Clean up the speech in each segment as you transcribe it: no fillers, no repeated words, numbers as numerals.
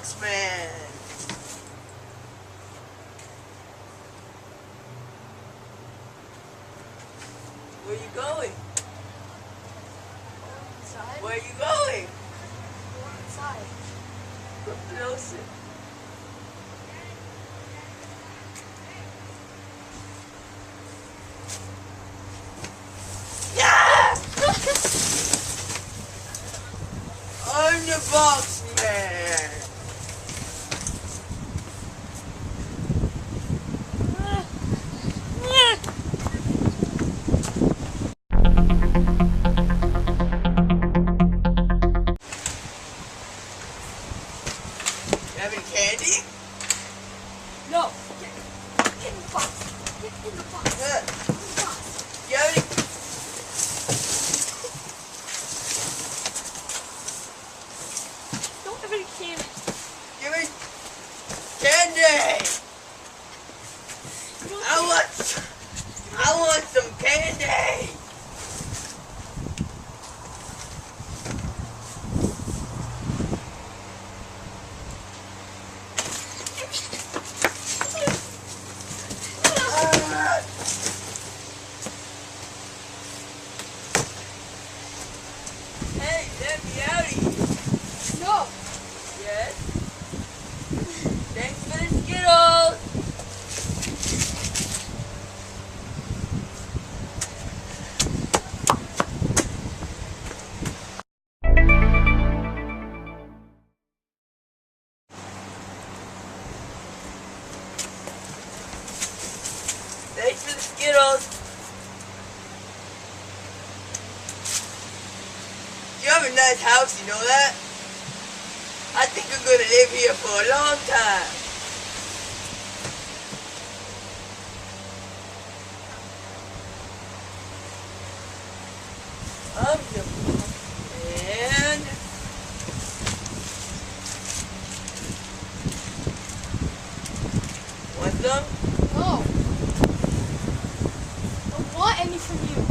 box man. Where you going? Inside? Where you going? Inside. Closer. Yeah! I'm the box man. You have any candy? No. Get in the box. Get in the box. Get in the box. You have any? Don't have any candy. Give me candy. You don't I want some candy. Hey, let me out of here. No. Yes. Thanks for the Skittles. Thanks for the Skittles. You have a nice house, you know that? I think I'm gonna live here for a long time. I'm the man. Want some? No. Don't want any from you.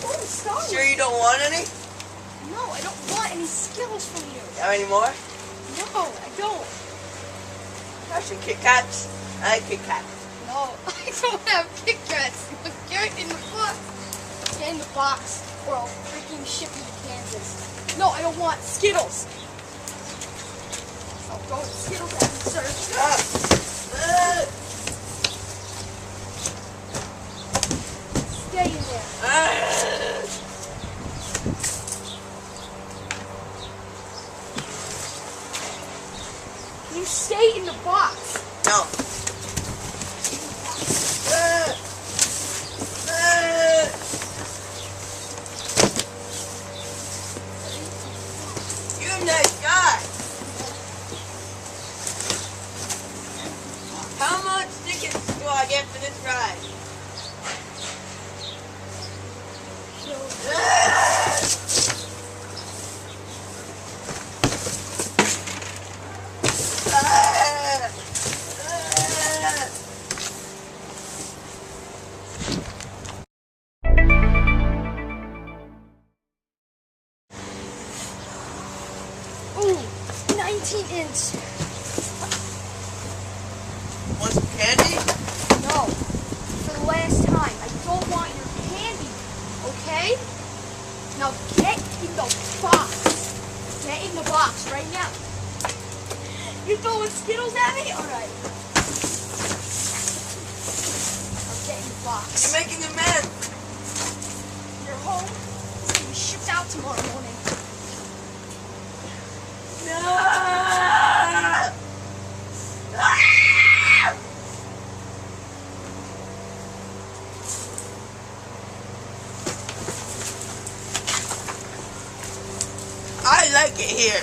Oh, sorry. Sure you don't want any? No, I don't want any Skittles from you. Have any more? No, I don't. Have some Kit Kats? I like Kit Kats. No, I don't have Kit Kats. Get in the box. Get in the box, or I'll freaking ship you to Kansas. No, I don't want Skittles. I'll go with Skittles at the search. Stay in there. You stay in the box. No. You're a nice guy. How much tickets do I get for this ride? Ooh, 19-inch. Want some candy? No, for the last time. I don't want your candy, okay? Now get in the box. Get in the box right now. You're throwing Skittles at me? Alright. Now get in the box. You're making a mess. Your home is going to be shipped out tomorrow morning. No! I like it here.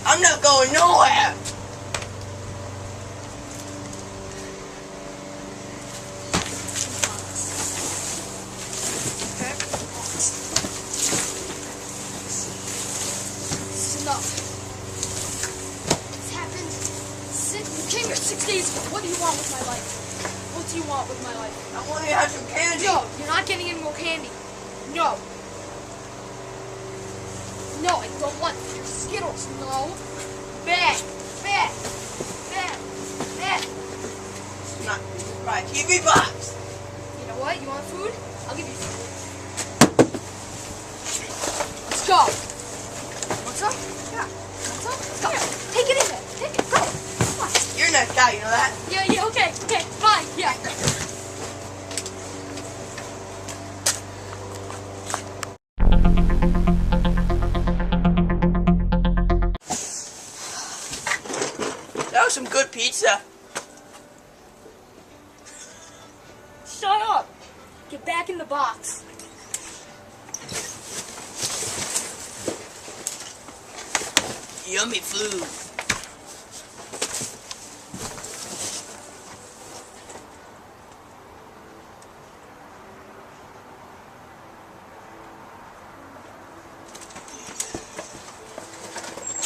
I'm not going nowhere. enough. This happened. You came here 6 days ago. What do you want with my life? What do you want with my life? I want you to have some candy. No, you're not getting any more candy. No. No, I don't want your Skittles. No. Bad. Bad. Bad. Bad. It's not my TV box. You know what? You want food? I'll give you food. Let's go. Want some? Yeah. Want some? Let's go. Here. Take it in there. Take it. Go. Come on. You're a nice guy, you know that? Yeah, okay. Okay, fine. Yeah. That was some good pizza. Shut up. Get back in the box. Yummy food.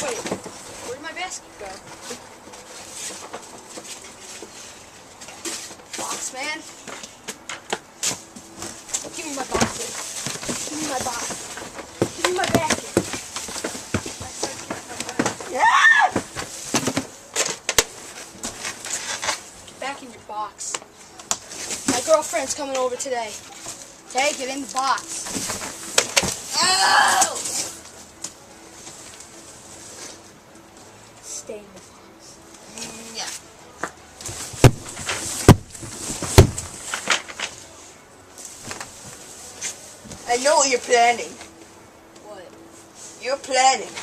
Wait, where'd my basket go? Box, man. Give me my basket. Give me my box. Give me my basket. Yeah! Get back in your box. My girlfriend's coming over today. Okay, get in the box. Ow! Stay in the box. Yeah. I know what you're planning. What? You're planning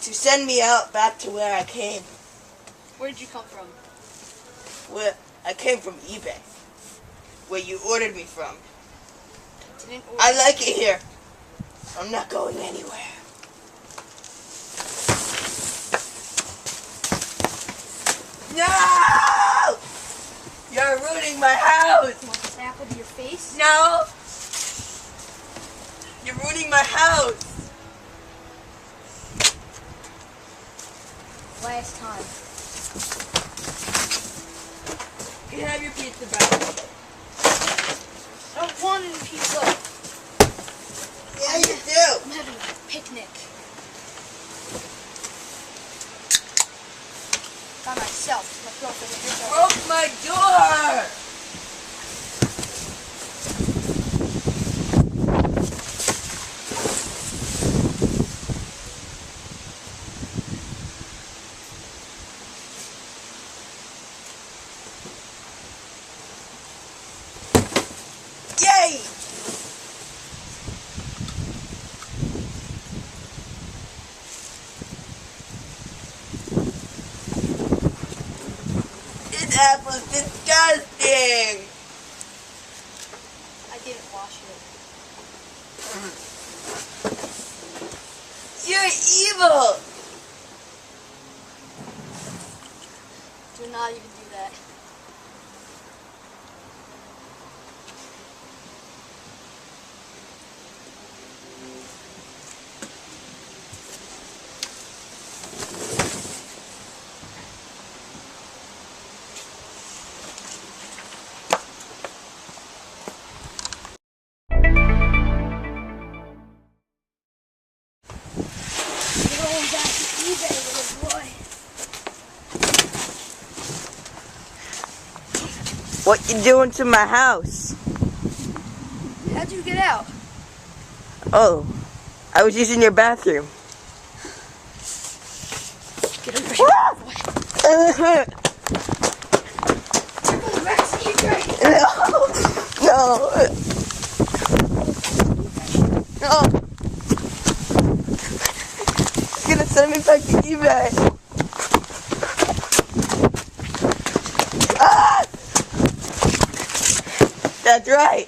to send me out back to where I came. Where did you come from? Where I came from eBay. Where you ordered me from. Didn't order. I like it here. I'm not going anywhere. No! You're ruining my house! You want this apple to your face? No! You're ruining my house! Last time. You can have your pizza back. I don't want any pizza. Yeah, you do! I'm having a picnic. By myself. My girlfriend and your girlfriend. Broke my door! Yay! This apple's disgusting! I didn't wash it. You're evil! Do not even do that. You're going back to eBay, little boy. What you doing to my house? How'd you get out? Oh, I was using your bathroom. Get over here, boy. No, You're going back to eBay. no, no. You're gonna send me back to eBay. Ah! That's right.